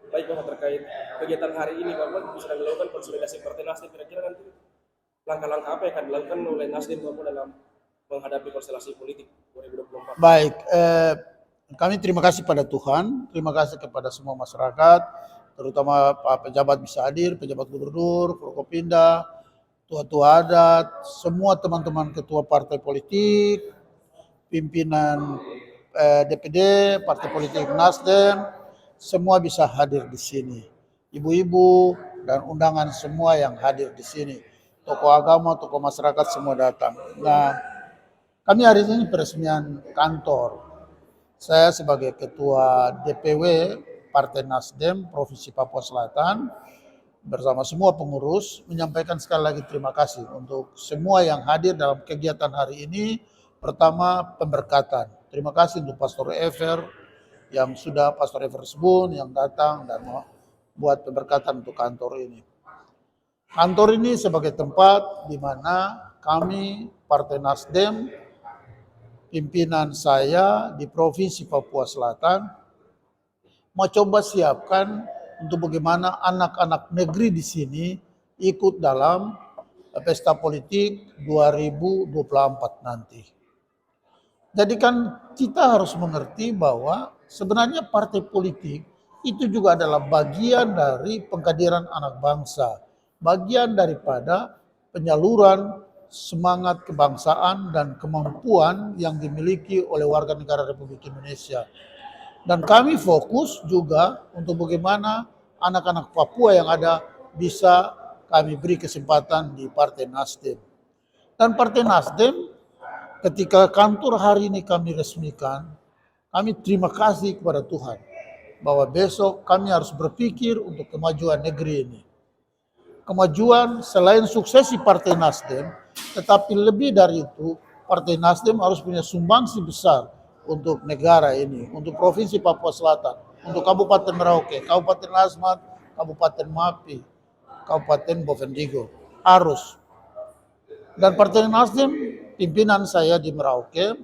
Baik Bapak, terkait kegiatan hari ini Bapak sedang dilakukan konsolidasi Partai Nasdem, kira-kira nanti langkah-langkah apa yang akan dilakukan oleh Nasdem Bapak dalam menghadapi konstelasi politik 2024? Baik, kami terima kasih pada Tuhan, terima kasih kepada semua masyarakat, terutama Pak pejabat bisa hadir, pejabat gubernur, Forkopimda, tua-tua adat, semua teman-teman ketua partai politik, pimpinan DPD, partai politik Nasdem, semua bisa hadir di sini. Ibu-ibu dan undangan semua yang hadir di sini. Tokoh agama, tokoh masyarakat semua datang. Nah, kami hari ini peresmian kantor. Saya sebagai Ketua DPW Partai Nasdem Provinsi Papua Selatan bersama semua pengurus menyampaikan sekali lagi terima kasih untuk semua yang hadir dalam kegiatan hari ini. Pertama, pemberkatan. Terima kasih untuk Pastor Ever yang sudah Pastor Ever Sebun yang datang dan buat pemberkatan untuk kantor ini. Kantor ini sebagai tempat di mana kami Partai Nasdem, pimpinan saya di Provinsi Papua Selatan mau coba siapkan untuk bagaimana anak-anak negeri di sini ikut dalam pesta politik 2024 nanti. Jadi kan kita harus mengerti bahwa sebenarnya partai politik itu juga adalah bagian dari pengkaderan anak bangsa, bagian daripada penyaluran semangat kebangsaan dan kemampuan yang dimiliki oleh warga negara Republik Indonesia. Dan kami fokus juga untuk bagaimana anak-anak Papua yang ada bisa kami beri kesempatan di Partai Nasdem. Dan Partai Nasdem ketika kantor hari ini kami resmikan, kami terima kasih kepada Tuhan bahwa besok kami harus berpikir untuk kemajuan negeri ini. Kemajuan selain suksesi Partai Nasdem, tetapi lebih dari itu, Partai Nasdem harus punya sumbangsi besar untuk negara ini, untuk Provinsi Papua Selatan, untuk Kabupaten Merauke, Kabupaten Asmat, Kabupaten Mapi, Kabupaten Bovendigul. Harus. Dan Partai Nasdem, pimpinan saya di Merauke,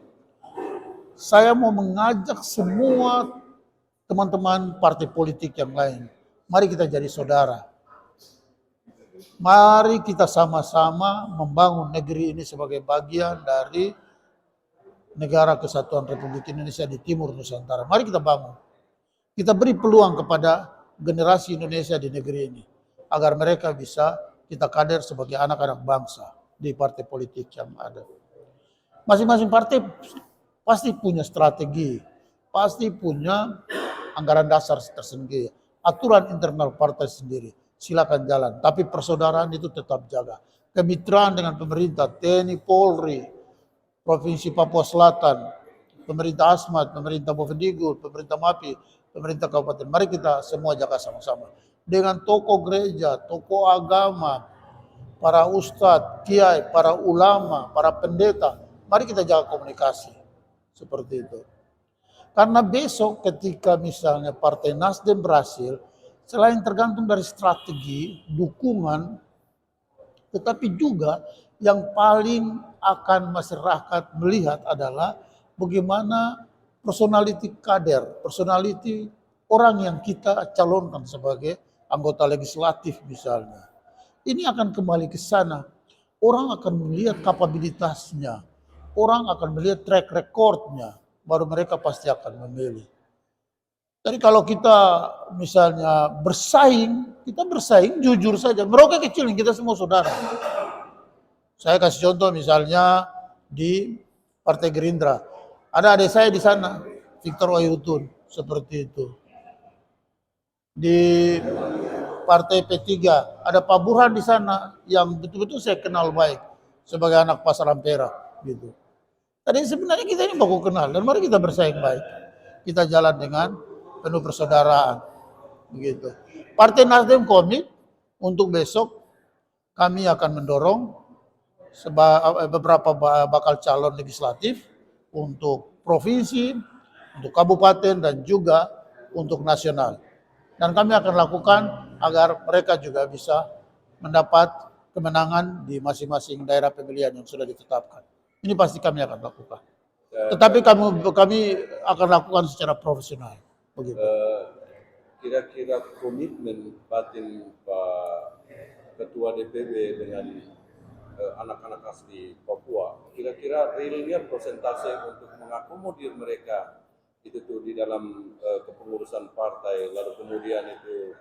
saya mau mengajak semua teman-teman partai politik yang lain. Mari kita jadi saudara. Mari kita sama-sama membangun negeri ini sebagai bagian dari negara kesatuan Republik Indonesia di Timur Nusantara. Mari kita bangun. Kita beri peluang kepada generasi Indonesia di negeri ini agar mereka bisa kita kader sebagai anak-anak bangsa di partai politik yang ada. Masing-masing partai pasti punya strategi, pasti punya anggaran dasar tersendiri, aturan internal partai sendiri. Silakan jalan, tapi persaudaraan itu tetap jaga. Kemitraan dengan pemerintah, TNI, Polri, Provinsi Papua Selatan, pemerintah Asmat, pemerintah Bovendigul, pemerintah Mapi, pemerintah kabupaten. Mari kita semua jaga sama-sama. Dengan tokoh gereja, tokoh agama, para ustadz, kiai, para ulama, para pendeta, mari kita jaga komunikasi. Seperti itu. Karena besok ketika misalnya Partai Nasdem berhasil, selain tergantung dari strategi, dukungan, tetapi juga yang paling akan masyarakat melihat adalah bagaimana personality kader, personality orang yang kita calonkan sebagai anggota legislatif misalnya. Ini akan kembali ke sana. Orang akan melihat kapabilitasnya, orang akan melihat track recordnya, baru mereka pasti akan memilih. Jadi kalau kita misalnya kita bersaing jujur saja. Merauke kecil, kita semua saudara. Saya kasih contoh misalnya di Partai Gerindra. Ada adik saya di sana, Victor Wayutun, seperti itu. Di Partai P3 ada Pak Burhan di sana yang betul-betul saya kenal baik sebagai anak Pasar Ampera gitu. Tadi sebenarnya kita ini baku kenal dan mari kita bersaing baik. Kita jalan dengan penuh persaudaraan begitu. Partai Nasdem komit untuk besok kami akan mendorong beberapa bakal calon legislatif untuk provinsi, untuk kabupaten dan juga untuk nasional. Dan kami akan lakukan agar mereka juga bisa mendapat kemenangan di masing-masing daerah pemilihan yang sudah ditetapkan. Ini pasti kami akan lakukan. Tetapi kami akan lakukan secara profesional. Begitu. kira-kira komitmen batin Pak Ketua DPW dengan anak-anak asli Papua, kira-kira realnya persentase untuk mengakomodir mereka itu tuh di dalam kepengurusan partai, lalu kemudian itu